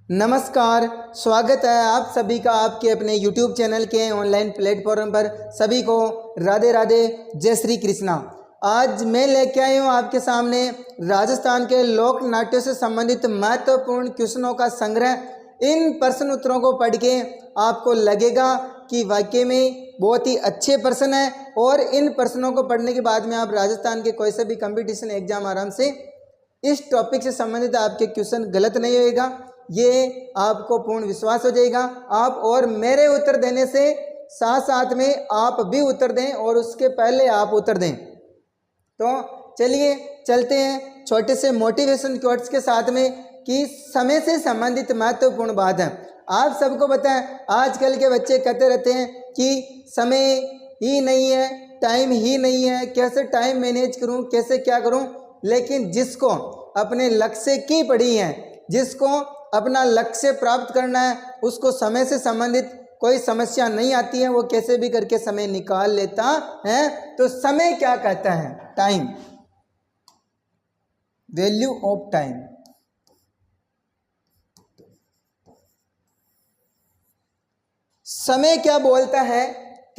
नमस्कार, स्वागत है आप सभी का आपके अपने YouTube चैनल के ऑनलाइन प्लेटफॉर्म पर। सभी को राधे राधे, जय श्री कृष्णा। आज मैं लेके आई हूँ आपके सामने राजस्थान के लोक नाट्यों से संबंधित महत्वपूर्ण क्वेश्चनों का संग्रह। इन प्रश्न उत्तरों को पढ़ के आपको लगेगा कि वाकई में बहुत ही अच्छे प्रश्न हैं और इन प्रश्नों को पढ़ने के बाद में आप राजस्थान के कोई से भी कंपटीशन एग्जाम आराम से इस टॉपिक से संबंधित आपके क्वेश्चन गलत नहीं होएगा, ये आपको पूर्ण विश्वास हो जाएगा। आप और मेरे उत्तर देने से साथ साथ में आप भी उत्तर दें और उसके पहले आप उत्तर दें। तो चलिए चलते हैं छोटे से मोटिवेशन क्वोट्स के साथ में कि समय से संबंधित महत्वपूर्ण बात है। आप सबको पता है आजकल के बच्चे कहते रहते हैं कि समय ही नहीं है, टाइम ही नहीं है, कैसे टाइम मैनेज करूं, कैसे क्या करूं। लेकिन जिसको अपने लक्ष्य की पड़ी है, जिसको अपना लक्ष्य प्राप्त करना है, उसको समय से संबंधित कोई समस्या नहीं आती है, वो कैसे भी करके समय निकाल लेता है। तो समय क्या कहता है? Time, value of time. समय क्या बोलता है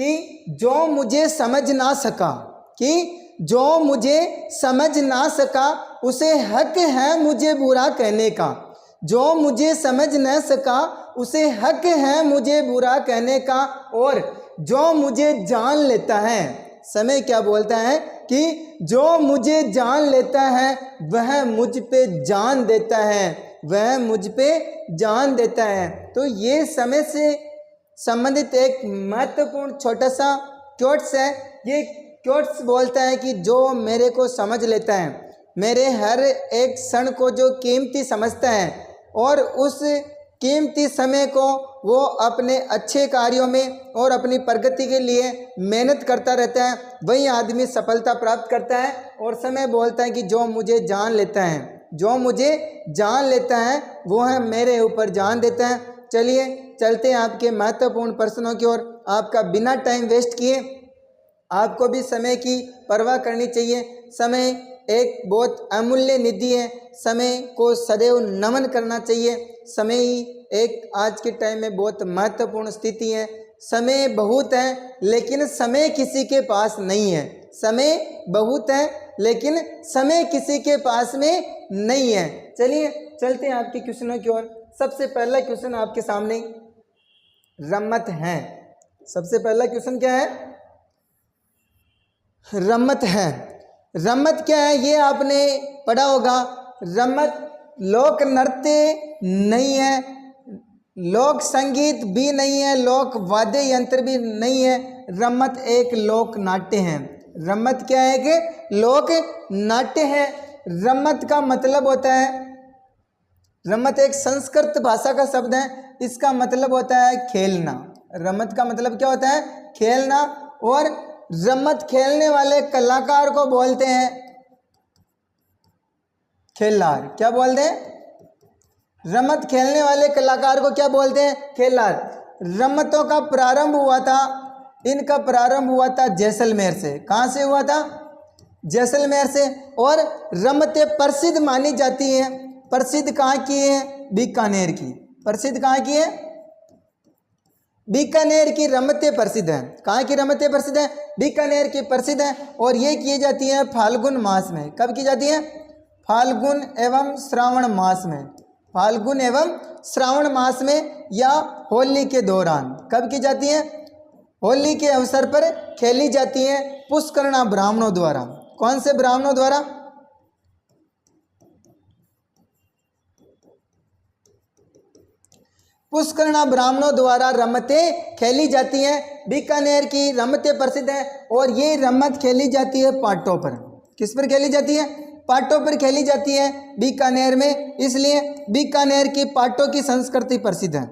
कि जो मुझे समझ ना सका, कि जो मुझे समझ ना सका उसे हक है मुझे बुरा कहने का। जो मुझे समझ न सका उसे हक है मुझे बुरा कहने का। और जो मुझे जान लेता है, समय क्या बोलता है कि जो मुझे जान लेता है वह मुझ पे जान देता है, वह मुझ पे जान देता है। तो ये समय से संबंधित एक महत्वपूर्ण छोटा सा क्वोट्स है। ये क्वोट्स बोलता है कि जो मेरे को समझ लेता है, मेरे हर एक क्षण को जो कीमती समझता है और उस कीमती समय को वो अपने अच्छे कार्यों में और अपनी प्रगति के लिए मेहनत करता रहता है, वही आदमी सफलता प्राप्त करता है। और समय बोलता है कि जो मुझे जान लेता है, जो मुझे जान लेता है वो है मेरे ऊपर जान देता है। चलिए चलते हैं आपके महत्वपूर्ण प्रश्नों की ओर। आपका बिना टाइम वेस्ट किए आपको भी समय की परवाह करनी चाहिए। समय एक बहुत अमूल्य निधि है, समय को सदैव नमन करना चाहिए। समय ही एक आज के टाइम में बहुत महत्वपूर्ण स्थिति है। समय बहुत है लेकिन समय किसी के पास नहीं है। समय बहुत है लेकिन समय किसी के पास में नहीं है। चलिए चलते हैं आपके क्वेश्चनों की ओर। सबसे पहला क्वेश्चन आपके सामने रम्मत है। सबसे पहला क्वेश्चन क्या है? रम्मत है। रम्मत क्या है ये आपने पढ़ा होगा। रम्मत लोक नृत्य नहीं है, लोक संगीत भी नहीं है, लोक वाद्य यंत्र भी नहीं है। रम्मत एक लोक नाट्य है। रम्मत क्या है कि लोक नाट्य है। रम्मत का मतलब होता है, रम्मत एक संस्कृत भाषा का शब्द है, इसका मतलब होता है खेलना। रम्मत का मतलब क्या होता है? खेलना। और रम्मत खेलने वाले कलाकार को बोलते हैं खेलार। क्या बोलते हैं? रम्मत खेलने वाले कलाकार को क्या बोलते हैं? खेलार। रम्मतों का प्रारंभ हुआ था, इनका प्रारंभ हुआ था जैसलमेर से। कहाँ से हुआ था? जैसलमेर से। और रम्मतें प्रसिद्ध मानी जाती हैं। प्रसिद्ध कहाँ की है? बीकानेर की। प्रसिद्ध कहाँ की है? बीकानेर की रम्मतें प्रसिद्ध हैं। कहाँ की रम्मतें प्रसिद्ध हैं? बीकानेर की प्रसिद्ध हैं। और ये की जाती हैं फाल्गुन मास में। कब की जाती हैं? फाल्गुन एवं श्रावण मास में। फाल्गुन एवं श्रावण मास में या होली के दौरान। कब की जाती हैं? होली के अवसर पर खेली जाती हैं पुष्करणा ब्राह्मणों द्वारा। कौन से ब्राह्मणों द्वारा? पुष्करणा ब्राह्मणों द्वारा रम्मतें खेली जाती हैं। बीकानेर की रम्मतें प्रसिद्ध हैं और ये रम्मत खेली जाती है पाटों पर। किस पर खेली जाती है? पाटों पर खेली जाती है बीकानेर में, इसलिए बीकानेर की पाटों की संस्कृति प्रसिद्ध है।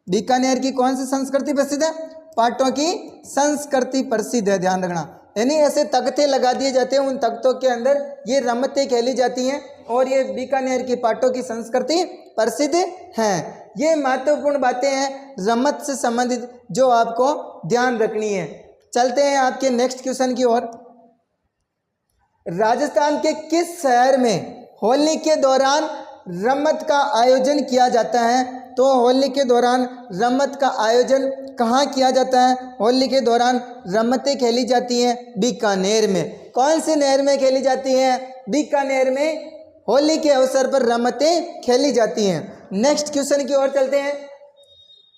बीकानेर की कौन सी संस्कृति प्रसिद्ध है? पाटों की संस्कृति प्रसिद्ध है, ध्यान रखना। यानी ऐसे तख्ते लगा दिए जाते हैं, उन तख्तों के अंदर ये रम्मतें खेली जाती हैं और ये बीकानेर की पाटों की संस्कृति प्रसिद्ध है। ये महत्वपूर्ण बातें हैं रम्मत से संबंधित जो आपको ध्यान रखनी है। चलते हैं आपके नेक्स्ट क्वेश्चन की ओर। राजस्थान के किस शहर में होली के दौरान रमत का आयोजन किया जाता है। तो होली के दौरान रमत का आयोजन कहाँ किया जाता है? होली के दौरान रमतें खेली जाती हैं बीकानेर में। कौन सी नहर में खेली जाती हैं? बीकानेर में होली के अवसर पर रमतें खेली जाती हैं। नेक्स्ट क्वेश्चन की ओर चलते हैं।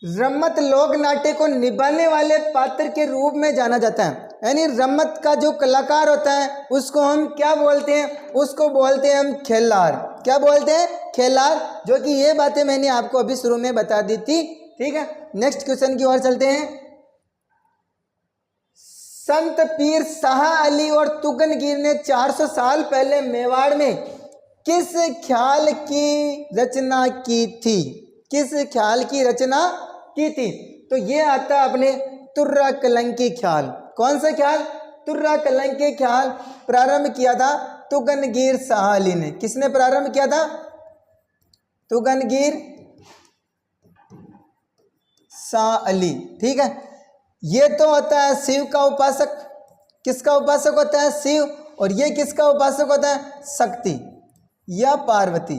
रम्मत लोक नाट्य को निभाने वाले पात्र के रूप में जाना जाता है, यानी रम्मत का जो कलाकार होता है उसको हम क्या बोलते हैं? उसको बोलते हैं हम खेलार। क्या बोलते हैं? खेलार। जो कि ये बातें मैंने आपको अभी शुरू में बता दी थी। ठीक है, नेक्स्ट क्वेश्चन की ओर चलते हैं। संत पीर शाह अली और तुगनगीर ने 400 साल पहले मेवाड़ में किस ख्याल की रचना की थी? किस ख्याल की रचना की थी? तो ये आता है अपने तुर्रा कलंकी ख्याल। कौन सा ख्याल? तुर्रा कलंकी ख्याल प्रारंभ किया था तुगनगीर शाह अली ने। किसने प्रारंभ किया था? तुगनगीर शाह अली। ठीक है, ये तो होता है शिव का उपासक। किसका उपासक होता है? शिव। और ये किसका उपासक होता है? शक्ति या पार्वती।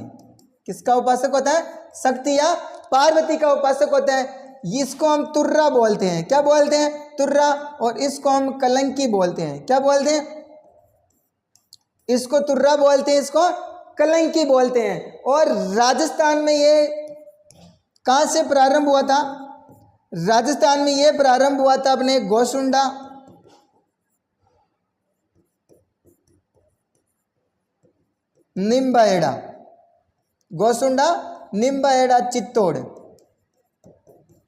किसका उपासक होता है? शक्ति या पार्वती का उपासक होता है। इसको हम तुर्रा बोलते हैं। क्या बोलते हैं? तुर्रा। और इसको हम कलंकी बोलते हैं। क्या बोलते हैं? इसको तुर्रा बोलते हैं, इसको कलंकी बोलते हैं। और राजस्थान में ये कहाँ से प्रारंभ हुआ था? राजस्थान में ये प्रारंभ हुआ था अपने गोसुंडा, निम्बाहेड़ा, गोसुंडा, निम्बाहेड़ा, चित्तौड़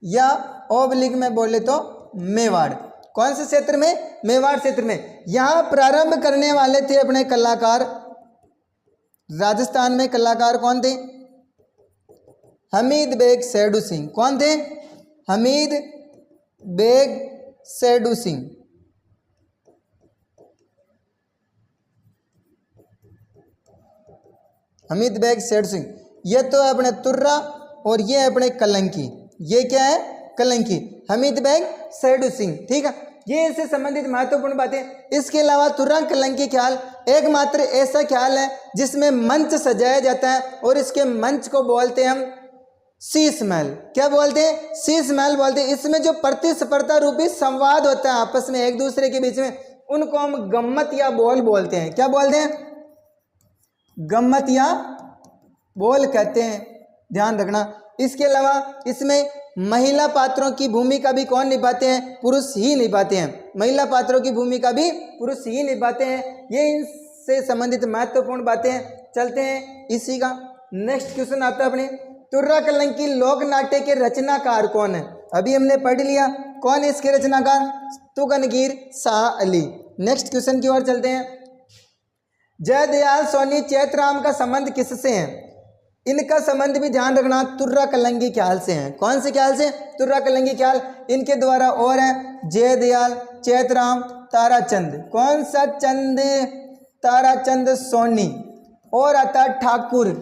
या ओबलिग में बोले तो मेवाड़। कौन से क्षेत्र में? मेवाड़ क्षेत्र में। यहाँ प्रारंभ करने वाले थे अपने कलाकार। राजस्थान में कलाकार कौन थे? हमीद बेग सेडू सिंह। कौन थे? हमीद बेग सेडू सिंह। हमीद बेग सेडू सिंह। ये तो है अपने तुर्रा और ये है अपने कलंकी। ये क्या है? कलंकी। हमीद बेग सेडू सिंह। ठीक है, ये इससे संबंधित महत्वपूर्ण बातें। इसके अलावा तुर्रा कलंकी ख्याल एकमात्र ऐसा ख्याल है जिसमें मंच सजाया जाता है और इसके मंच को बोलते हैं हम शीश महल। क्या बोलते हैं? शीश महल बोलते हैं। इसमें जो प्रतिस्पर्धा रूपी संवाद होता है आपस में एक दूसरे के बीच में, उनको हम गम्मत या बोल बोलते हैं। क्या बोलते हैं? गम्मत या बोल कहते हैं, ध्यान रखना। इसके अलावा इसमें महिला पात्रों की भूमिका भी कौन निभाते हैं? पुरुष ही निभाते हैं। महिला पात्रों की भूमिका भी पुरुष ही निभाते हैं। ये इनसे संबंधित महत्वपूर्ण बातें हैं। चलते हैं इसी का नेक्स्ट क्वेश्चन आता है अपने। तुर्रा कलंकी लोक नाट्य के रचनाकार कौन है? अभी हमने पढ़ लिया कौन है इसके रचनाकार? तुगनगीर शाह अली। नेक्स्ट क्वेश्चन की ओर चलते हैं। जयदयाल सोनी चैतराम का संबंध किससे है? इनका संबंध भी ध्यान रखना तुर्रा कलंकी ख्याल से है। कौन से ख्याल से? तुर्रा कलंकी ख्याल। इनके द्वारा और है जयदयाल, चैतराम, ताराचंद। कौन सा चंद? ताराचंद सोनी। और आता ठाकुर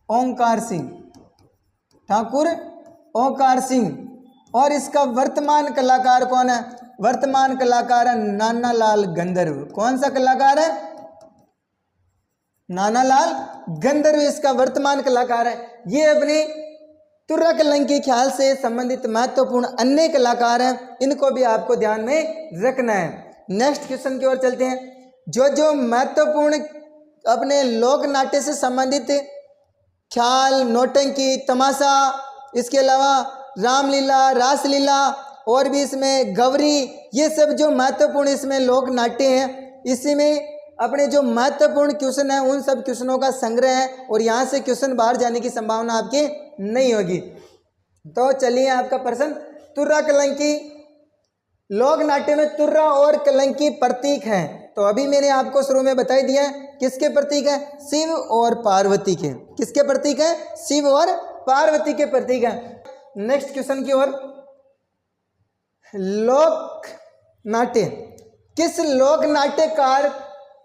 ओंकार सिंह। ठाकुर ओंकार सिंह। और इसका वर्तमान कलाकार कौन है? वर्तमान कलाकार है नानालाल गंधर्व। कौन सा कलाकार है? नानालाल गंधर्व इसका वर्तमान कलाकार है। ये अपने तुर्रा कलंकी ख्याल से संबंधित महत्वपूर्ण अन्य कलाकार हैं, इनको भी आपको ध्यान में रखना है। नेक्स्ट क्वेश्चन की ओर चलते हैं। जो महत्वपूर्ण अपने लोक नाट्य से संबंधित ख्याल, नौटंकी, तमाशा, इसके अलावा रामलीला, रासलीला और भी इसमें गौरी, ये सब जो महत्वपूर्ण इसमें लोक नाट्य हैं, इसी में अपने जो महत्वपूर्ण क्वेश्चन है उन सब क्वेश्चनों का संग्रह है और यहाँ से क्वेश्चन बाहर जाने की संभावना आपकी नहीं होगी। तो चलिए आपका प्रश्न, तुर्रा कलंकी लोक नाट्य में तुर्रा और कलंकी प्रतीक हैं। तो अभी मैंने आपको शुरू में बता ही दिया है किसके प्रतीक है? शिव और पार्वती के। किसके प्रतीक है? शिव और पार्वती के प्रतीक है। नेक्स्ट क्वेश्चन की ओर। लोक नाट्य किस लोक नाट्यकार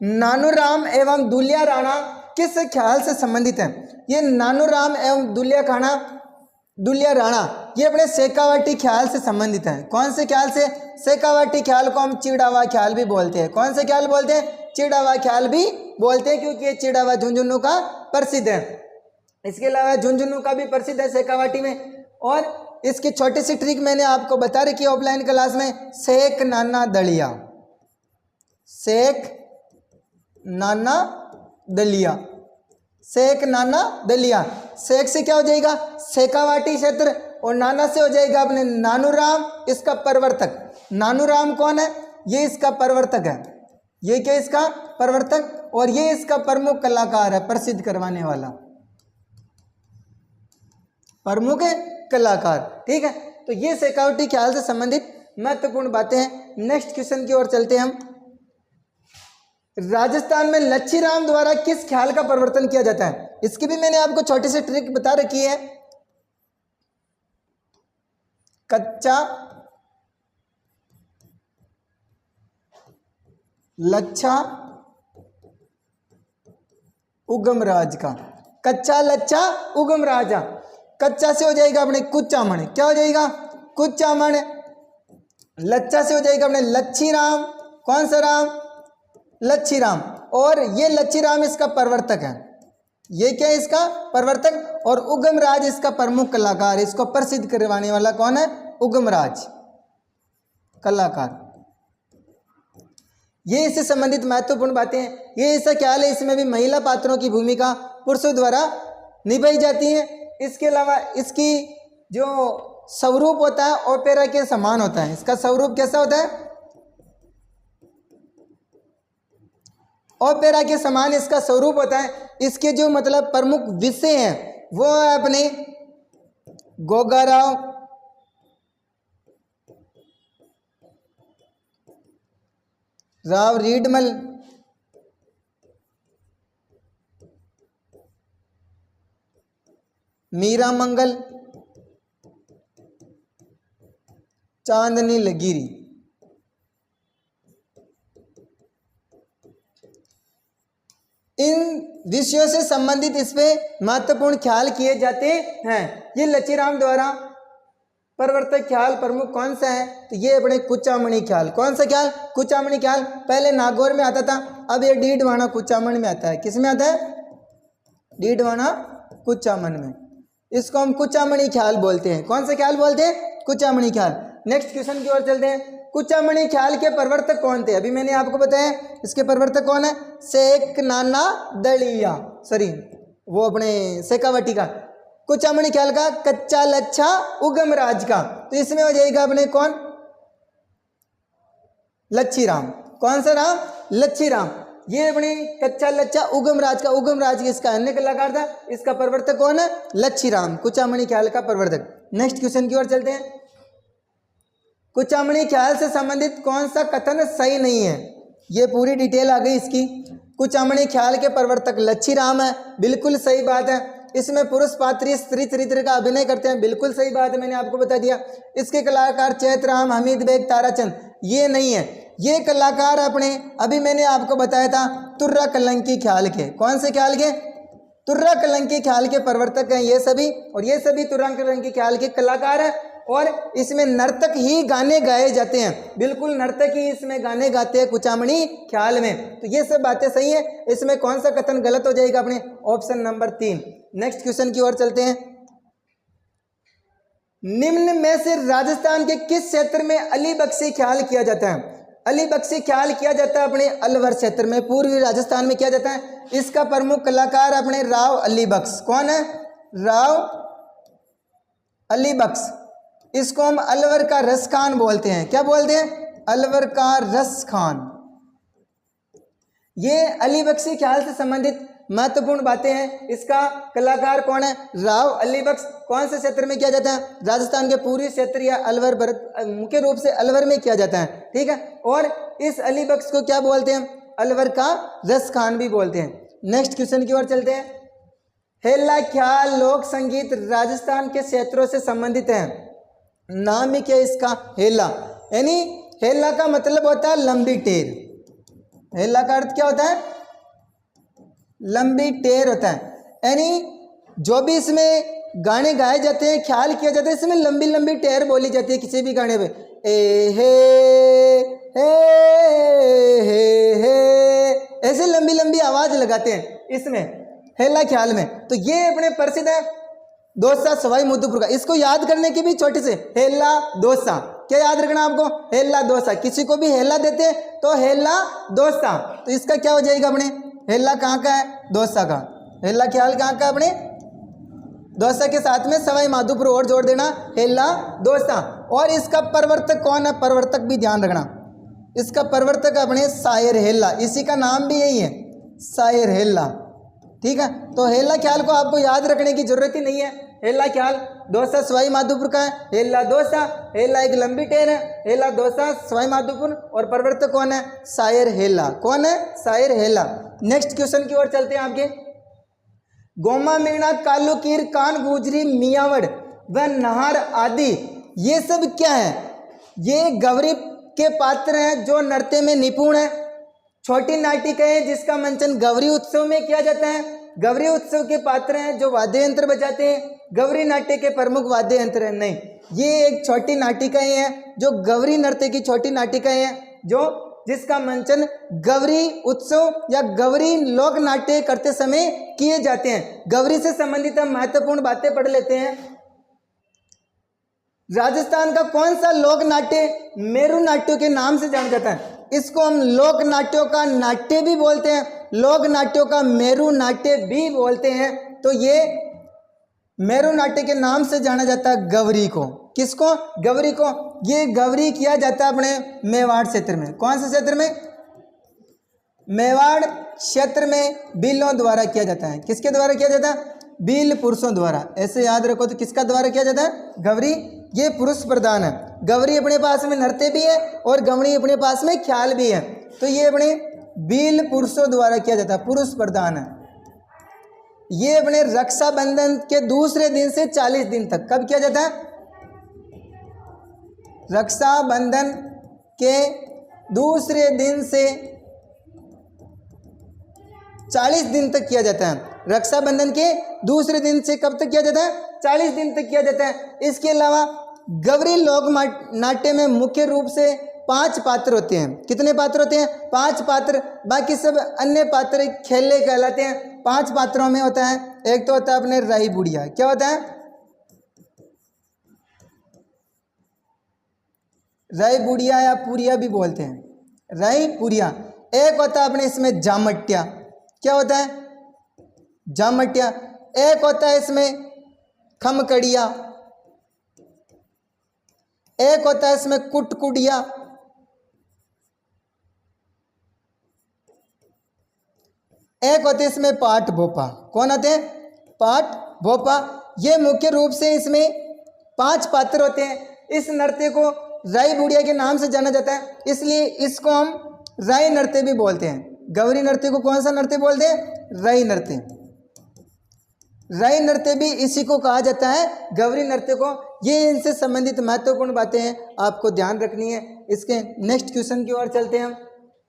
नानूराम एवं दुलिया राणा किस ख्याल से संबंधित है? ये नानूराम एवं दुलिया राणा ये अपने शेखावटी ख्याल से संबंधित है। कौन से ख्याल से? शेखावटी ख्याल को हम चिड़ावा ख्याल भी बोलते हैं। कौन से ख्याल बोलते हैं? चिड़ावा ख्याल भी बोलते हैं, क्योंकि ये चिड़ावा झुंझुनू का प्रसिद्ध है। इसके अलावा झुंझुनू का भी प्रसिद्ध है शेखावटी में। और इसकी छोटी सी ट्रिक मैंने आपको बता रखी है ऑफलाइन क्लास में, सेक नाना दलिया, सेक नाना दलिया, सेक नाना दलिया। सेक से क्या हो जाएगा? शेखावाटी क्षेत्र, और नाना से हो जाएगा अपने नानूराम, इसका प्रवर्तक। नानूराम कौन है? ये इसका प्रवर्तक है। ये क्या? इसका प्रवर्तक, और ये इसका प्रमुख कलाकार है, प्रसिद्ध करवाने वाला प्रमुख कलाकार। ठीक है, तो ये शेखावटी ख्याल से संबंधित महत्वपूर्ण बातें हैं। नेक्स्ट क्वेश्चन की ओर चलते हैं हम। राजस्थान में लच्छीराम द्वारा किस ख्याल का प्रवर्तन किया जाता है? इसकी भी मैंने आपको छोटी सी ट्रिक बता रखी है। कच्चा लच्छा उगम राज का, कच्चा लच्छा उगम राजा। कच्चा से हो जाएगा अपने कुचामण, क्या हो जाएगा? कुचामण। लच्छा से हो जाएगा अपने लच्छीराम, कौन सा राम? लच्छीराम। और ये लच्छीराम इसका प्रवर्तक है, ये क्या है? इसका प्रवर्तक। और उगम राज इसका प्रमुख कलाकार, इसको प्रसिद्ध करवाने वाला कौन है? उगम राज कलाकार। ये इससे संबंधित महत्वपूर्ण बातें हैं। ये ऐसा ख्याल है, इसमें भी महिला पात्रों की भूमिका पुरुषों द्वारा निभाई जाती है। इसके अलावा इसकी जो स्वरूप होता है ओपेरा के समान होता है। इसका स्वरूप कैसा होता है? ओपेरा के समान इसका स्वरूप होता है। इसके जो मतलब प्रमुख विषय हैं वो है अपने गोगाराव, राव रीडमल, मीरा मंगल, चांदनी लकीरी। इन विषयों से संबंधित इस पे महत्वपूर्ण ख्याल किए जाते हैं। ये लच्छीराम द्वारा प्रवर्तक ख्याल प्रमुख कौन सा है? तो ये अपने कुचामणी ख्याल। कौन सा ख्याल? कुचामणी ख्याल। पहले नागौर में आता था, अब ये डीडवाना कुचामण में आता है। किस में आता है? डीडवाना कुचामण में। इसको हम कुचामणी ख्याल बोलते हैं। कौन सा ख्याल बोलते हैं? कुचामणी ख्याल। नेक्स्ट क्वेश्चन की ओर चलते हैं। कुचामणी ख्याल के प्रवर्तक कौन थे? अभी मैंने आपको बताया इसके प्रवर्तक कौन है? शेख नाना दलिया, सॉरी वो अपने शेखावटी का। कुचामणी ख्याल का कच्चा लच्छा उगम राज का, तो इसमें हो जाएगा अपने कौन? लच्छीराम। कौन सा राम? लच्छीराम। ये अपने कच्चा लच्छा उगम राज का, उगम राज इसका अन्य कलाकार था। इसका प्रवर्तक कौन है? लच्छीराम, कुचामणी ख्याल का प्रवर्तक। नेक्स्ट क्वेश्चन की ओर चलते हैं। कुचामणी ख्याल से संबंधित कौन सा कथन सही नहीं है? ये पूरी डिटेल आ गई इसकी। कुचामणी ख्याल के प्रवर्तक लच्छीराम है, बिल्कुल सही बात है। इसमें पुरुष पात्र स्त्री चरित्र का अभिनय करते हैं, बिल्कुल सही बात है, मैंने आपको बता दिया। इसके कलाकार चैतराम, हमीद बेग, ताराचंद, ये नहीं है। ये कलाकार अपने अभी मैंने आपको बताया था तुर्रा कलंकी ख्याल के। कौन से ख्याल के? तुर्रा कलंकी ख्याल के प्रवर्तक हैं ये सभी, और ये सभी तुर्रा कलंकी ख्याल के कलाकार हैं। और इसमें नर्तक ही गाने गाए जाते हैं, बिल्कुल नर्तक ही इसमें गाने गाते हैं कुचामणी ख्याल में। तो ये सब बातें सही है। इसमें कौन सा कथन गलत हो जाएगा? अपने ऑप्शन नंबर 3। नेक्स्ट क्वेश्चन की ओर चलते हैं। निम्न में से राजस्थान के किस क्षेत्र में अली बख्शी ख्याल किया जाता है? अली बख्शी ख्याल किया जाता है अपने अलवर क्षेत्र में, पूर्वी राजस्थान में किया जाता है। इसका प्रमुख कलाकार अपने राव अली बख्श। कौन है? राव अली बख्श। इसको हम अलवर का रस खान बोलते हैं। क्या बोलते हैं? अलवर का रस खान। ये अली बख्शी ख्याल से संबंधित महत्वपूर्ण बातें हैं। इसका कलाकार कौन है? राव अली बख्श। कौन से क्षेत्र में किया जाता है? राजस्थान के पूर्वी क्षेत्र या अलवर, मुख्य रूप से अलवर में किया जाता है। ठीक है, और इस अली बख्श को क्या बोलते हैं? अलवर का रस खान भी बोलते हैं। नेक्स्ट क्वेश्चन की ओर चलते हैं। हेला ख्याल लोक संगीत राजस्थान के क्षेत्रों से संबंधित है। नाम ही क्या इसका? हेला। यानी हेला का मतलब होता है लंबी टेर। हेला का अर्थ क्या होता है? लंबी टेर होता है। यानी जो भी इसमें गाने गाए जाते हैं, ख्याल किया जाता है, इसमें लंबी लंबी टेर बोली जाती है किसी भी गाने पे। ए हे ऐसे लंबी लंबी आवाज लगाते हैं इसमें हेला ख्याल में। तो ये अपने प्रसिद्ध है दोसा सवाई माधोपुर का। इसको याद करने की भी छोटी से हेला दोसा, क्या याद रखना आपको? हेला दोसा। किसी को भी हेला देते हैं तो हेला दोसा, तो इसका क्या हो जाएगा अपने? हेला कहाँ का है? दोसा का। हेला ख्याल कहाँ का अपने? दोसा के साथ में सवाई माधोपुर और जोड़ देना, हेला दोसा। और इसका प्रवर्तक कौन है? प्रवर्तक भी ध्यान रखना, इसका प्रवर्तक अपने शायर हेला, इसी का नाम भी यही है, शायर हेला। ठीक है, तो हेला ख्याल को आपको याद रखने की जरूरत ही नहीं है। हेला ख्याल दोसा सवाई माधोपुर का है, हेला दोसा। हेला एक लंबी टेर है, हेला दोसा सवाई माधोपुर। और प्रवर्तक कौन है? शायर हेला। कौन है? शायर हेला। नेक्स्ट क्वेश्चन की ओर चलते हैं आपके। गोमा मीणा कालू कीर कान गुजरी मियावड़ व नहार आदि, ये सब क्या है? ये गौरी के पात्र हैं जो नृत्य में निपुण है। छोटी नाटिका है जिसका मंचन गौरी उत्सव में किया जाता है। गौरी उत्सव के पात्र हैं जो वाद्य यंत्र बजाते हैं। गौरी नाट्य के प्रमुख वाद्य यंत्र है नहीं, ये एक छोटी नाटिकाएं हैं जो गौरी नृत्य की छोटी नाटिकाएं हैं जो जिसका मंचन गौरी उत्सव या गौरी लोक नाट्य करते समय किए जाते हैं। गौरी से संबंधित हम महत्वपूर्ण बातें पढ़ लेते हैं। राजस्थान का कौन सा लोक नाट्य मेरू नाट्यों के नाम से जाना जाता है? इसको हम लोक नाट्यों का नाट्य भी बोलते हैं, लोक नाट्यों का मेरू नाट्य भी बोलते हैं। तो ये मेरू नाट्य के नाम से जाना जाता है गौरी को। किसको? गौरी को। ये गौरी किया जाता है अपने मेवाड़ क्षेत्र में। कौन से क्षेत्र में? मेवाड़ क्षेत्र में भीलों द्वारा किया जाता है। किसके द्वारा किया जाता है? भील पुरुषों द्वारा। ऐसे याद रखो, तो किसका द्वारा किया जाता है? गौरी। ये पुरुष प्रधान है। गौरी अपने पास में नृत्य भी है और गौरी अपने पास में ख्याल भी है। तो ये अपने भील पुरुषों द्वारा किया जाता है, पुरुष प्रधान है। ये अपने रक्षाबंधन के दूसरे दिन से 40 दिन तक। कब किया जाता है? रक्षाबंधन के दूसरे दिन से 40 दिन तक किया जाता है। रक्षाबंधन के दूसरे दिन से कब तक किया जाता है? 40 दिन तक किया जाता है। इसके अलावा गौरी लोक नाट्य में मुख्य रूप से 5 पात्र होते हैं। कितने पात्र होते हैं? 5 पात्र। बाकी सब अन्य पात्र खेले कहलाते हैं। 5 पात्रों में होता है, एक तो होता है अपने राई बुढ़िया। क्या होता है? राई बुढ़िया या पुरिया भी बोलते हैं, राई पुरिया। एक होता है अपने इसमें जामट्या। क्या होता है? जामट्या। एक होता है इसमें खमकड़िया। एक होता है इसमें कुटकुड़िया। एक होते हैं इसमें पाठ भोपा। कौन होते हैं? पाठ भोपा। ये मुख्य रूप से इसमें 5 पात्र होते हैं। इस नृत्य को राई बुढ़िया के नाम से जाना जाता है, इसलिए इसको हम राई नृत्य भी बोलते हैं। गौरी नृत्य को कौन सा नृत्य बोलते हैं? राई नृत्य। राई नृत्य भी इसी को कहा जाता है, गौरी नृत्य को। ये इनसे संबंधित महत्वपूर्ण बातें हैं, आपको ध्यान रखनी है। इसके नेक्स्ट क्वेश्चन की ओर चलते हैं हम।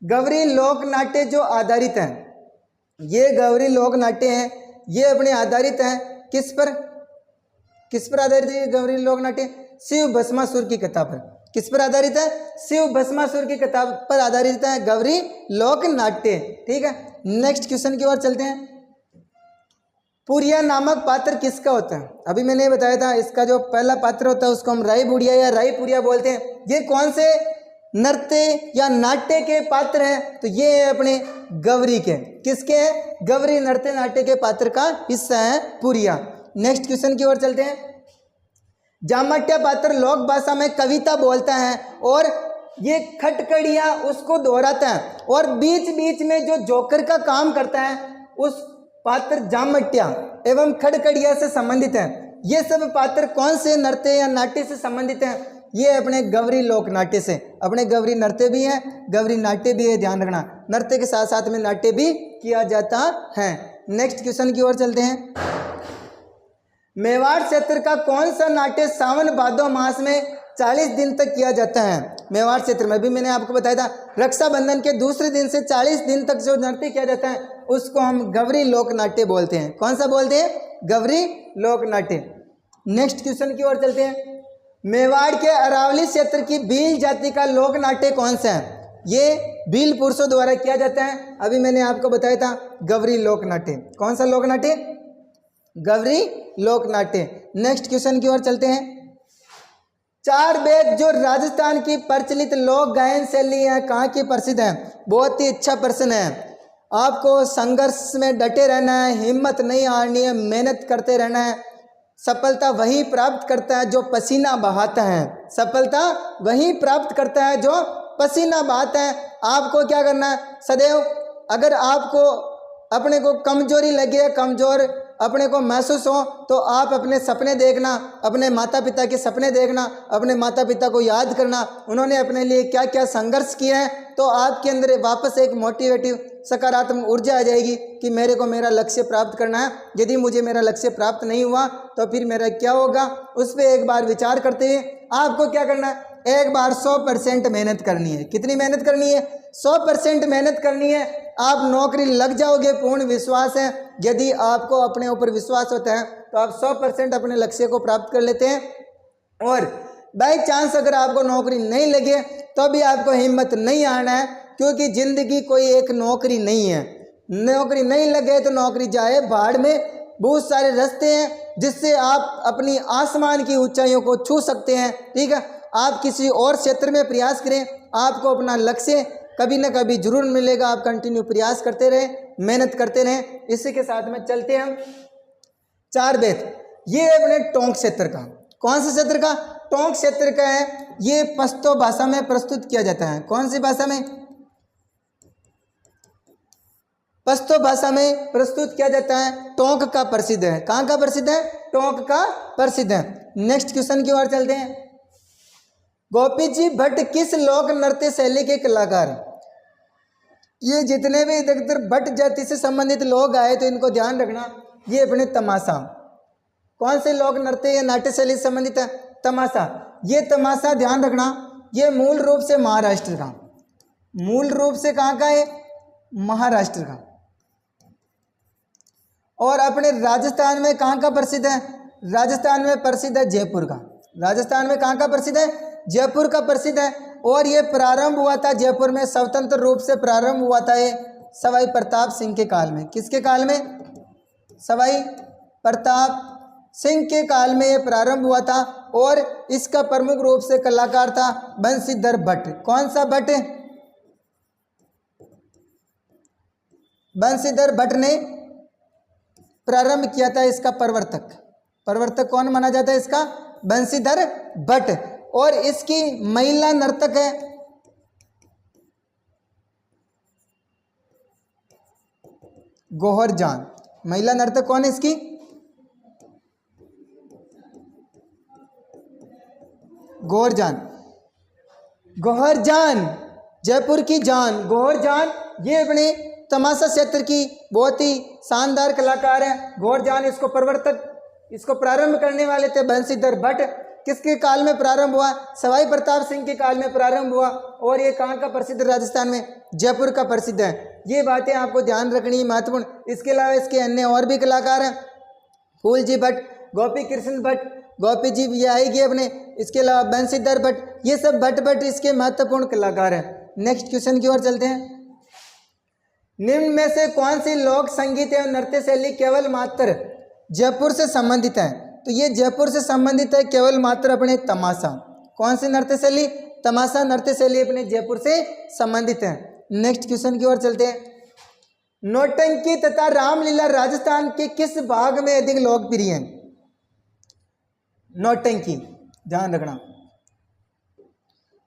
गौरी लोक नाट्य जो आधारित हैं, ये गौरी लोक नाट्य हैं, ये अपने आधारित हैं किस पर? किस पर आधारित है गौरी लोक नाट्य? शिव भस्मासुर की कथा पर। किस पर आधारित है? शिव भस्मासुर की कथा पर आधारित है गौरी लोक नाट्य। ठीक है, नेक्स्ट क्वेश्चन की ओर चलते हैं। पुरिया नामक पात्र किसका होता है? अभी मैंने बताया था, इसका जो पहला पात्र होता है उसको हम राई बुढ़िया या राई पुरिया बोलते हैं। ये कौन से नृत्य या नाट्य के पात्र हैं? तो ये है अपने गौरी के। किसके हैं? गौरी नृत्य नाट्य के पात्र का हिस्सा है पुरिया। नेक्स्ट क्वेश्चन की ओर चलते हैं। जामट्या पात्र लोक भाषा में कविता बोलता है और ये खटकड़िया उसको दोहराता है, और बीच बीच में जो जोकर का काम करता है उस पात्र जामट्या एवं खड़कड़िया से संबंधित है। ये सब पात्र कौन से नृत्य या नाट्य से संबंधित हैं? ये अपने गौरी लोक नाट्य से। अपने गौरी नृत्य भी है, गौरी नाट्य भी है, ध्यान रखना। नृत्य के साथ साथ में नाट्य भी किया जाता है। नेक्स्ट क्वेश्चन की ओर चलते हैं। मेवाड़ क्षेत्र का कौन सा नाट्य सावन भादो मास में 40 दिन तक किया जाता है? मेवाड़ क्षेत्र में। अभी मैंने आपको बताया था रक्षाबंधन के दूसरे दिन से 40 दिन तक जो नृत्य किया जाता है उसको हम गवरी लोक नाट्य बोलते हैं। कौन सा बोलते हैं? गवरी लोक नाट्य। नेक्स्ट क्वेश्चन की ओर चलते हैं। मेवाड़ के अरावली क्षेत्र की भील जाति का लोक नाट्य कौन सा है? ये भील पुरुषों द्वारा किया जाता है। अभी मैंने आपको बताया था गवरी लोक नाट्य। कौन सा लोक नाट्य? गवरी लोक नाट्य। नेक्स्ट क्वेश्चन की ओर चलते हैं। चार वेद जो राजस्थान की प्रचलित लोक गायन शैली है कहाँ की प्रसिद्ध है? बहुत ही अच्छा प्रश्न है। आपको संघर्ष में डटे रहना है, हिम्मत नहीं हारनी है, मेहनत करते रहना है। सफलता वही प्राप्त करता है जो पसीना बहाता है। सफलता वही प्राप्त करता है जो पसीना बहाता है। आपको क्या करना है? सदैव अगर आपको अपने को कमजोरी लगे, कमजोर अपने को महसूस हो, तो आप अपने सपने देखना, अपने माता पिता के सपने देखना, अपने माता पिता को याद करना, उन्होंने अपने लिए क्या क्या संघर्ष किए हैं, तो आपके अंदर वापस एक मोटिवेटिव सकारात्मक ऊर्जा आ जाएगी कि मेरे को मेरा लक्ष्य प्राप्त करना है। यदि मुझे मेरा लक्ष्य प्राप्त नहीं हुआ तो फिर मेरा क्या होगा, उस पर एक बार विचार करते हुए आपको क्या करना है? एक बार 100% मेहनत करनी है। कितनी मेहनत करनी है? 100% मेहनत करनी है। आप नौकरी लग जाओगे, पूर्ण विश्वास है। यदि आपको अपने ऊपर विश्वास होता है तो आप 100% अपने लक्ष्य को प्राप्त कर लेते हैं। और बाई चांस अगर आपको नौकरी नहीं लगे तो भी आपको हिम्मत नहीं आना है, क्योंकि जिंदगी कोई एक नौकरी नहीं है। नौकरी नहीं लगे तो नौकरी जाए भाड़ में। बहुत सारे रास्ते हैं जिससे आप अपनी आसमान की ऊंचाइयों को छू सकते हैं। ठीक है, आप किसी और क्षेत्र में प्रयास करें, आपको अपना लक्ष्य कभी ना कभी जरूर मिलेगा। आप कंटिन्यू प्रयास करते रहें, मेहनत करते रहें। इसी के साथ में चलते हैं हम चार वेद। ये अपने टोंक क्षेत्र का, कौन सा क्षेत्र का? टोंक क्षेत्र का है। ये पश्तो भाषा में प्रस्तुत किया जाता है। कौन सी भाषा में? पश्तो भाषा में प्रस्तुत किया जाता है। टोंक का प्रसिद्ध है। कहाँ का प्रसिद्ध है? टोंक का प्रसिद्ध है। नेक्स्ट क्वेश्चन की ओर चलते हैं। गोपी जी भट्ट किस लोक नृत्य शैली के कलाकार? ये जितने भी अधिकतर भट्ट जाति से संबंधित लोग आए तो इनको ध्यान रखना, ये अपने तमाशा। कौन से लोक नृत्य या नाट्य शैली से संबंधित है? तमाशा। ये तमाशा ध्यान रखना, ये मूल रूप से महाराष्ट्र का, मूल रूप से कहाँ का है? महाराष्ट्र का। और अपने राजस्थान में कहाँ का प्रसिद्ध है? राजस्थान में प्रसिद्ध है जयपुर का। राजस्थान में कहाँ का प्रसिद्ध है? जयपुर का प्रसिद्ध है। और ये प्रारंभ हुआ था जयपुर में, स्वतंत्र रूप से प्रारंभ हुआ था ये सवाई प्रताप सिंह के काल में। किसके काल में? सवाई प्रताप सिंह के काल में ये प्रारंभ हुआ था। और इसका प्रमुख रूप से कलाकार था बंशीधर भट्ट। कौन सा भट्ट? बंशीधर भट्ट ने प्रारंभ किया था इसका प्रवर्तक। प्रवर्तक कौन माना जाता है इसका? बंशीधर भट्ट। और इसकी महिला नर्तक है गौहर जान। महिला नर्तक कौन है इसकी? गौहर जान। गौहर जान, जयपुर की जान, गौहर जान। ये अपने तमाशा क्षेत्र की बहुत ही शानदार कलाकार है गौहर जान। इसको प्रवर्तक, इसको प्रारंभ करने वाले थे बंशीधर भट्ट। किसके काल में प्रारंभ हुआ? सवाई प्रताप सिंह के काल में प्रारंभ हुआ। और ये कहाँ का प्रसिद्ध? राजस्थान में जयपुर का प्रसिद्ध है। ये बातें आपको ध्यान रखनी महत्वपूर्ण। इसके अलावा इसके अन्य और भी कलाकार हैं, फूल जी भट्ट, गोपी कृष्ण भट्ट, गोपी जी ये आएगी अपने। इसके अलावा बंशीधर भट्ट, ये सब भट्ट इसके महत्वपूर्ण कलाकार हैं। नेक्स्ट क्वेश्चन की ओर चलते हैं। निम्न में से कौन सी लोक संगीत एवं नृत्य शैली केवल मात्र जयपुर से संबंधित है? तो ये जयपुर से संबंधित है केवल मात्र अपने तमाशा। कौन सी नृत्य शैली? तमाशा नृत्य शैली अपने जयपुर से संबंधित है। नेक्स्ट क्वेश्चन की ओर चलते हैं। नौटंकी तथा रामलीला राजस्थान के किस भाग में अधिक लोकप्रिय है? नौटंकी, ध्यान रखना,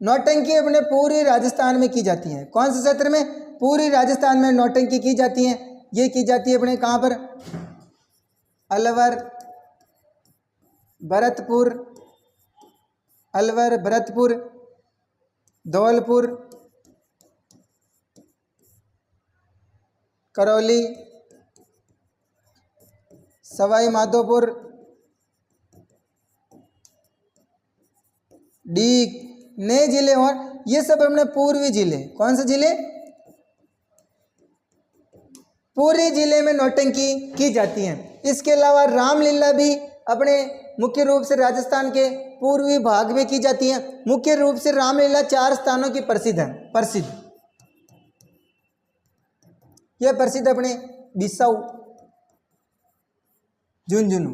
नौटंकी अपने पूरे राजस्थान में की जाती है। कौन से क्षेत्र में? पूरी राजस्थान में नौटंकी की जाती है। ये की जाती है अपने कहाँ पर? अलवर, भरतपुर, अलवर, भरतपुर, धौलपुर, करौली, सवाई माधोपुर, डीग, नए जिले और ये सब अपने पूर्वी जिले। कौन से जिले? पूर्वी जिले में नौटंकी की जाती है। इसके अलावा रामलीला भी अपने मुख्य रूप से राजस्थान के पूर्वी भाग में की जाती है। मुख्य रूप से रामलीला 4 स्थानों की प्रसिद्ध है। यह प्रसिद्ध अपने बिसाऊ, झुंझुनू,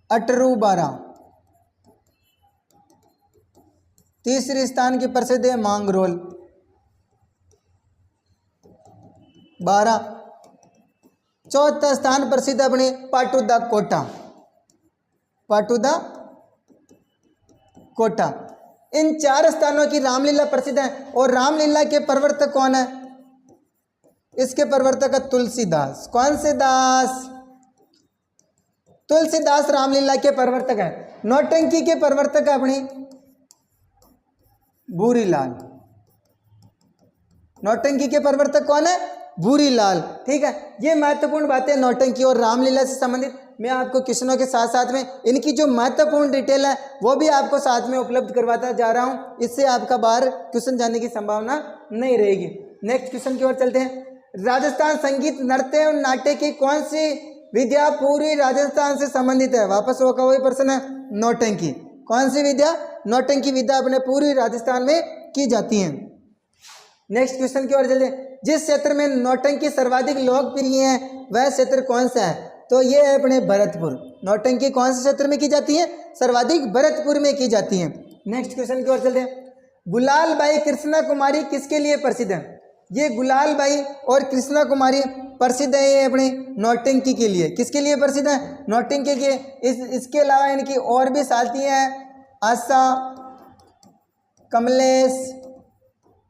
अटरू, बारा। तीसरे स्थान की प्रसिद्ध है मांगरोल, 12। चौथा स्थान प्रसिद्ध अपने पाटुदा कोटा, पाटुदा कोटा। इन 4 स्थानों की रामलीला प्रसिद्ध है। और रामलीला के प्रवर्तक कौन है? इसके प्रवर्तक है तुलसीदास। कौन से दास? तुलसीदास रामलीला के प्रवर्तक है। नौटंकी के प्रवर्तक है अपनी भूरीलाल। नौटंकी के प्रवर्तक कौन है? भूरीलाल। ठीक है, ये महत्वपूर्ण बातें नौटंकी और रामलीला से संबंधित मैं आपको क्वेश्चनों के साथ साथ में इनकी जो महत्वपूर्ण डिटेल है वो भी आपको साथ में उपलब्ध करवाता जा रहा हूं। इससे आपका बाहर क्वेश्चन जाने की संभावना नहीं रहेगी। नेक्स्ट क्वेश्चन की ओर चलते हैं। राजस्थान संगीत, नृत्य एवं नाट्य की कौन सी विद्या पूर्वी राजस्थान से संबंधित है? वापस वो का वही प्रश्न है, नौटंकी। कौन सी विद्या? नौटंकी विद्या अपने पूर्वी राजस्थान में की जाती है। नेक्स्ट क्वेश्चन की ओर चलते। जिस क्षेत्र में नौटंकी सर्वाधिक लोकप्रिय है वह क्षेत्र कौन सा है? तो ये है अपने भरतपुर। नौटंकी कौन से क्षेत्र में की जाती है? सर्वाधिक भरतपुर में की जाती है। नेक्स्ट क्वेश्चन की ओर चलते हैं। गुलाल बाई कृष्णा कुमारी किसके लिए प्रसिद्ध है? ये गुलाल बाई और कृष्णा कुमारी प्रसिद्ध है ये अपने नौटंकी के लिए। किसके लिए प्रसिद्ध है? नौटंकी के। इसके अलावा इनकी और भी साथियाँ हैं, आशा, कमलेश,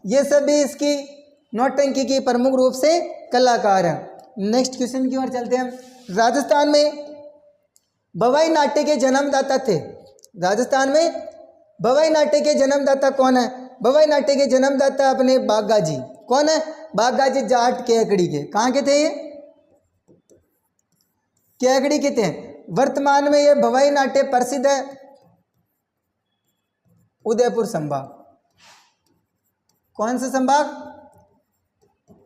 ये सभी इसकी नौटंकी की प्रमुख रूप से कलाकार हैं। नेक्स्ट क्वेश्चन की ओर चलते हैं। राजस्थान में भवाई नाट्य के जन्मदाता थे। राजस्थान में भवाई नाट्य के जन्मदाता कौन है? भवाई नाट्य के जन्मदाता अपने बागाजी। कौन है? बागाजी जाट केकड़ी के। कहाँ के थे ये? केकड़ी के थे। वर्तमान में ये भवाई नाट्य प्रसिद्ध है उदयपुर संभाग। कौन सा संभाग?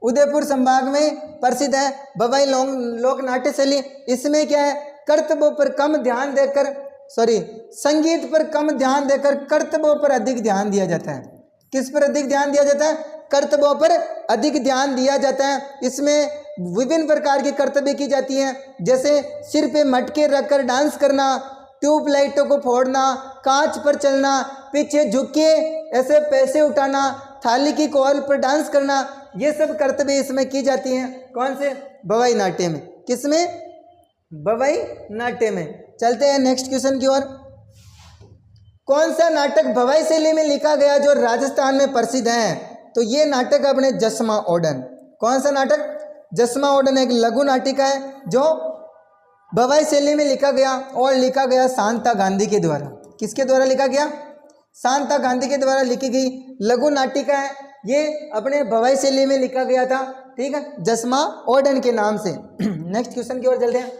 उदयपुर संभाग में प्रसिद्ध है भवाई लोक नाट्य शैली। इसमें क्या है? कर्तव्यों पर कम ध्यान देकर, संगीत पर कम ध्यान देकर कर्तव्यों पर अधिक ध्यान दिया जाता है। किस पर अधिक ध्यान दिया जाता है? कर्तव्यों पर अधिक ध्यान दिया जाता है। इसमें विभिन्न प्रकार की कर्तव्य की जाती हैं, जैसे सिर पे मटके रखकर डांस करना, ट्यूबलाइटों को फोड़ना, कांच पर चलना, पीछे झुक के ऐसे पैसे उठाना, थाली की कॉल पर डांस करना, ये सब कर्तव्य इसमें की जाती हैं। कौन से? भवाई नाट्य में। किसमें? भवाई नाट्य में। चलते हैं नेक्स्ट क्वेश्चन की ओर। कौन सा नाटक भवाई शैली में लिखा गया जो राजस्थान में प्रसिद्ध है? तो ये नाटक अपने जसमा ओडन। कौन सा नाटक? जसमा ओडन एक लघु नाटिका है जो भवाई शैली में लिखा गया और लिखा गया शांता गांधी के द्वारा। किसके द्वारा लिखा गया? शांता गांधी के द्वारा लिखी गई लघु नाटिका है। ये अपने भवाई शैली में लिखा गया था। ठीक है, जसमा ओडन के नाम से। नेक्स्ट क्वेश्चन की ओर चलते हैं।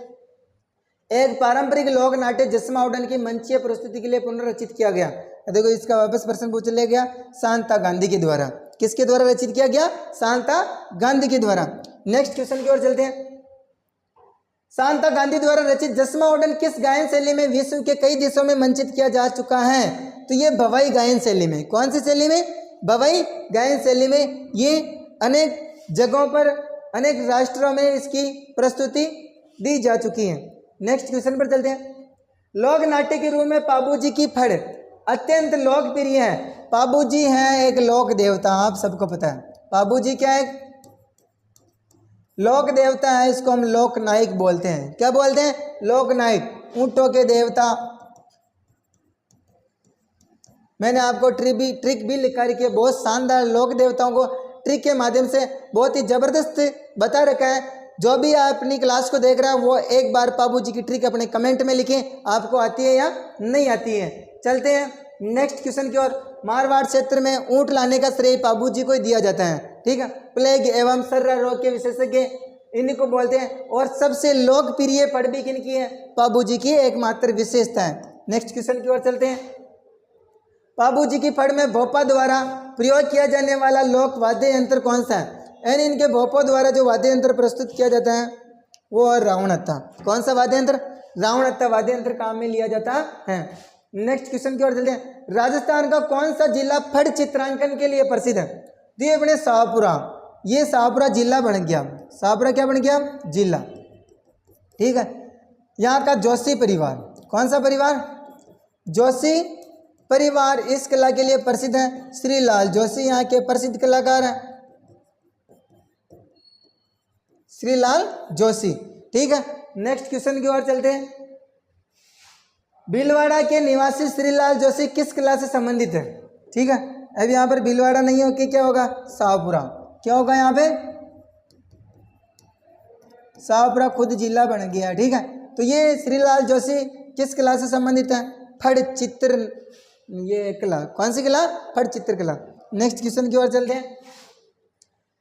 एक पारंपरिक लोक नाट्य जसमा ओडन की मंचीय प्रस्तुति के लिए पुनर्रचित किया गया। देखो इसका वापस प्रश्न पूछ लिया गया, शांता गांधी के द्वारा। किसके द्वारा रचित किया गया? शांता गांधी के द्वारा। नेक्स्ट क्वेश्चन की ओर चलते हैं। शांता गांधी द्वारा रचित जसमा ओडन किस गायन शैली में विश्व के कई देशों में मंचित किया जा चुका है? तो ये भवाई गायन शैली में। कौन सी शैली में? भवाई गायन शैली में। ये अनेक जगहों पर, अनेक राष्ट्रों में इसकी प्रस्तुति दी जा चुकी है। नेक्स्ट क्वेश्चन पर चलते हैं। लोक नाट्य के रूप में पाबूजी की फड़ अत्यंत लोकप्रिय है। पाबूजी हैं एक लोक देवता, आप सबको पता है। पाबूजी क्या है? लोक देवता है। इसको हम लोक नायक बोलते हैं। क्या बोलते हैं? लोक नायक, ऊंटों के देवता। मैंने आपको ट्रिक भी लिखा रखी है, बहुत शानदार लोक देवताओं को ट्रिक के माध्यम से बहुत ही जबरदस्त बता रखा है। जो भी आप अपनी क्लास को देख रहे हैं वो एक बार पाबूजी की ट्रिक अपने कमेंट में लिखें, आपको आती है या नहीं आती है। चलते हैं नेक्स्ट क्वेश्चन की ओर। मारवाड़ क्षेत्र में ऊंट लाने का श्रेय पाबूजी को ही दिया जाता है। ठीक है, प्लेग एवं सर्रा रोग के विशेषज्ञ इन्हीं को बोलते हैं। और सबसे लोकप्रिय फड़ भी किनकी है? पाबू जी की एकमात्र विशेषता है। नेक्स्ट क्वेश्चन की ओर चलते हैं। पाबू जी की फड़ में भोपा द्वारा प्रयोग किया जाने वाला लोक वाद्य यंत्र कौन सा है? यानी इनके भोपों द्वारा जो वाद्य यंत्र प्रस्तुत किया जाता है वो है रावणत्ता। कौन सा वाद्य यंत्र? रावणत्ता वाद्य यंत्र काम में लिया जाता है। नेक्स्ट क्वेश्चन की ओर चलते हैं। राजस्थान का कौन सा जिला फड़ चित्रांकन के लिए प्रसिद्ध है? तो ये अपने शाहपुरा, ये शाहपुरा जिला बन गया। शाहपुरा क्या बन गया? जिला। ठीक है। यहाँ का जोशी परिवार, कौन सा परिवार? जोशी परिवार इस कला के लिए प्रसिद्ध है। श्रीलाल जोशी यहाँ के प्रसिद्ध कलाकार हैं, श्रीलाल जोशी। ठीक है। नेक्स्ट क्वेश्चन की ओर चलते हैं। भीलवाड़ा के निवासी श्रीलाल जोशी किस कला से संबंधित है? ठीक है। अब यहाँ पर भीलवाड़ा नहीं होके क्या होगा? शाहपुरा। क्या होगा यहाँ पे? शाहपुरा खुद जिला बन गया। ठीक है। तो ये श्रीलाल जोशी किस कला से संबंधित है? फड़ चित्र, ये कला। कौन सी कला? फड़ चित्र कला। नेक्स्ट क्वेश्चन की ओर चलते हैं।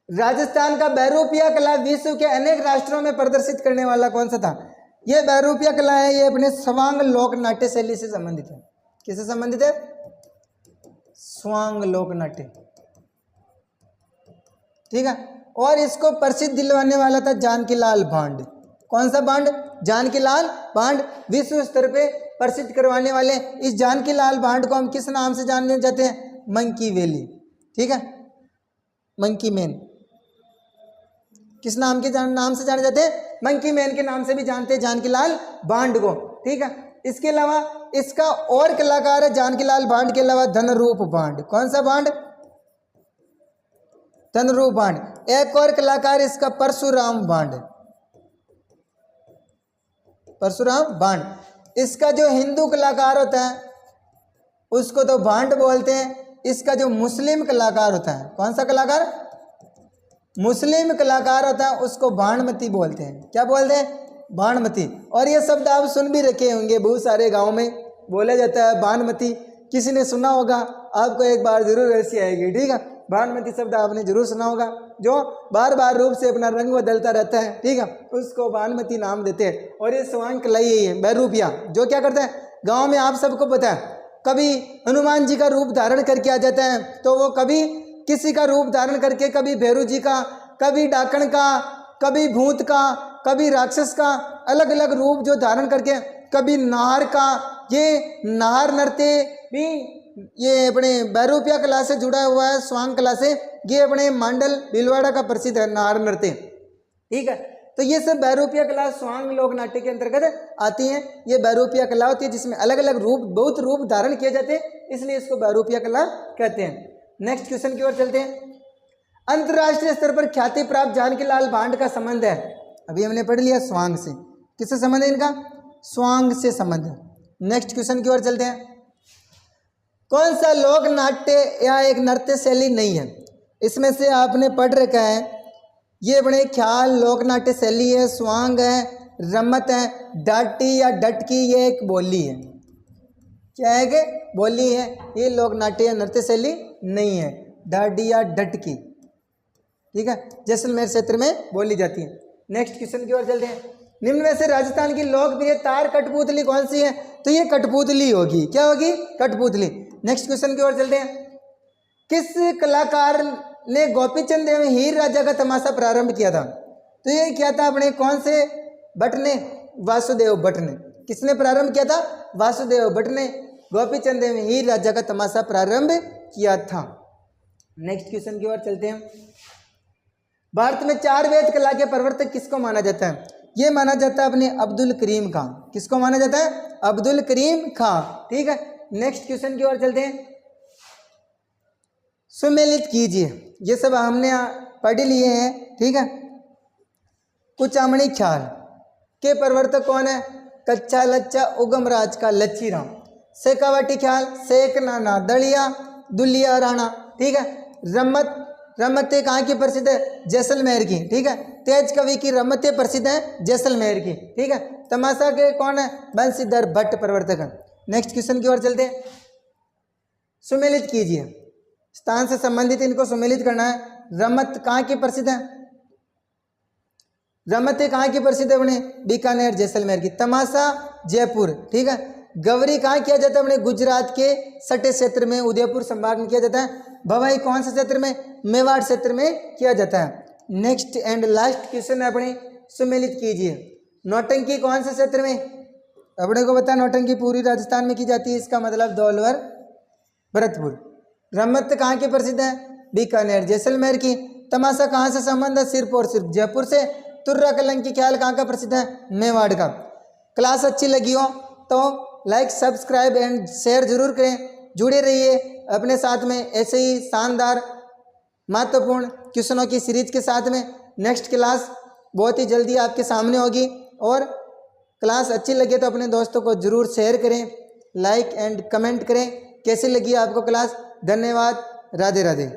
राजस्थान का बहरूपिया कला विश्व के अनेक राष्ट्रों में प्रदर्शित करने वाला कौन सा था? ये बहरूपिया कला है, ये अपने स्वांग लोक नाट्य शैली से संबंधित है। किससे संबंधित है? स्वांग लोक नाट्य। ठीक है। और इसको प्रसिद्ध दिलवाने वाला था जानकीलाल भांड। कौन सा भांड? जानकीलाल भांड। विश्व स्तर पे प्रसिद्ध करवाने वाले इस जानकीलाल भांड को हम किस नाम से जानने जाते हैं? Monkey valley. ठीक है। मंकी मैन किस नाम के नाम से जाने जाते हैं? मंकी मैन के नाम से भी जानते हैं जानकीलाल भांड को। ठीक है। इसके अलावा इसका और कलाकार है जानकीलाल भांड के अलावा धनरूप भांड। कौन सा भांड? धनरूप भांड। एक और कलाकार इसका परशुराम भांड, परशुराम भांड। इसका जो हिंदू कलाकार होता है उसको तो भांड बोलते हैं, इसका जो मुस्लिम कलाकार होता है, कौन सा कलाकार? मुस्लिम कलाकार होता है उसको भांडमती बोलते हैं। क्या बोलते हैं? भांडमती। और ये शब्द आप सुन भी रखे होंगे, बहुत सारे गांव में बोला जाता है भांडमती। किसी ने सुना होगा, आपको एक बार जरूर ऐसी आएगी। ठीक है। भांडमती शब्द आपने जरूर सुना होगा, जो बार बार रूप से अपना रंग बदलता रहता है। ठीक है। उसको भांडमती नाम देते हैं। और ये स्वांग कला यही है, बहरूपिया, जो क्या करता है गाँव में आप सबको पता है, कभी हनुमान जी का रूप धारण करके आ जाता है, तो वो कभी किसी का रूप धारण करके, कभी भैरू जी का, कभी डाकण का, कभी भूत का, कभी राक्षस का, अलग अलग रूप जो धारण करके, कभी नार का। ये नार नृत्य भी ये अपने बहरूपिया कला से जुड़ा हुआ है, स्वांग कला से। ये अपने मांडल भीलवाड़ा का प्रसिद्ध है नार नृत्य। ठीक है। तो ये सब बहरूपिया कला स्वांग लोक नाट्य के अंतर्गत आती हैं। ये बहरूपिया कला होती है जिसमें अलग अलग रूप, बहुत रूप धारण किए जाते हैं, इसलिए इसको बहरूपिया कला कहते हैं। नेक्स्ट क्वेश्चन की ओर चलते हैं। अंतर्राष्ट्रीय स्तर पर ख्याति प्राप्त जानकीलाल भांड का संबंध है, अभी हमने पढ़ लिया, स्वांग से। किससे संबंध है इनका? स्वांग से संबंध है। नेक्स्ट क्वेश्चन की ओर चलते हैं। कौन सा लोक नाट्य या एक नृत्य शैली नहीं है? इसमें से आपने पढ़ रखा है, ये बड़े ख्याल लोक नाट्य शैली है, स्वांग है, रमत है, डाटी या डटकी ये एक बोली है। क्या है कि बोली है, ये लोक नाट्य या नृत्य शैली नहीं है, डाटी या डटकी। ठीक है। जैसलमेर क्षेत्र में बोली जाती है। नेक्स्ट क्वेश्चन की ओर चलते हैं। निम्न में से राजस्थान की लोकप्रिय तार कठपुतली कौन सी है? तो ये कठपुतली होगी। क्या होगी? कठपुतली। नेक्स्ट क्वेश्चन की ओर चलते हैं। किस कलाकार ने गोपीचंद एवं हीर राजा का तमाशा प्रारंभ किया था? तो ये किया था अपने कौन से भट्ट ने? वासुदेव भट्ट ने। किसने प्रारंभ किया था? वासुदेव भट्ट ने गोपीचंद एवं हीर राजा का तमाशा प्रारंभ किया था। नेक्स्ट क्वेश्चन की ओर चलते हैं। भारत में 4 वेद कला के प्रवर्तक किसको माना जाता है? ये माना जाता है अपने अब्दुल करीम खां। किसको माना जाता है? अब्दुल करीम खां। ठीक है। नेक्स्ट क्वेश्चन की ओर चलते हैं। सुमेलित कीजिए, ये सब हमने पढ़ लिए हैं। ठीक है। कुचामणी ख्याल के प्रवर्तक कौन है? कच्चा लच्चा उगम राज का लच्छी राम। शेखावटी ख्याल शेख नाना दलिया दुलिया राणा। ठीक है। रमत, रमते कहाँ की प्रसिद्ध है? जैसलमेर की। ठीक है। तेज कवि की रमतें प्रसिद्ध है जैसलमेर की। ठीक है। तमाशा के कौन है? बंशीधर भट्ट प्रवर्तक है। नेक्स्ट क्वेश्चन की ओर चलते हैं। सुमेलित कीजिए, स्थान से संबंधित इनको सुमेलित करना है। रमत कहाँ की प्रसिद्ध है? रमते कहाँ की प्रसिद्ध है अपने? बीकानेर जैसलमेर की। तमाशा जयपुर, ठीक है। गवरी कहाँ किया जाता है? अपने गुजरात के सटे क्षेत्र में, उदयपुर संभाग में किया जाता है। भवाई कौन सा क्षेत्र में? मेवाड़ क्षेत्र में किया जाता है। नेक्स्ट एंड लास्ट क्वेश्चन है अपने, सुमेलित कीजिए। नौटंकी कौन से क्षेत्र में? अपने को बता, नौटंकी पूरी राजस्थान में की जाती है, इसका मतलब धौलवर भरतपुर। रमत कहाँ की प्रसिद्ध है? बीकानेर जैसलमेर की। तमाशा कहाँ से संबंध है? सिर्फ और सिर्फ जयपुर से। तुर्रा कलंकी ख्याल कहाँ का प्रसिद्ध है? मेवाड़ का। क्लास अच्छी लगी हो तो लाइक, सब्सक्राइब एंड शेयर जरूर करें। जुड़े रहिए अपने साथ में ऐसे ही शानदार महत्वपूर्ण क्वेश्चनों की सीरीज के साथ में। नेक्स्ट क्लास बहुत ही जल्दी आपके सामने होगी, और क्लास अच्छी लगे तो अपने दोस्तों को ज़रूर शेयर करें, लाइक एंड कमेंट करें। कैसी लगी आपको क्लास? धन्यवाद। राधे राधे।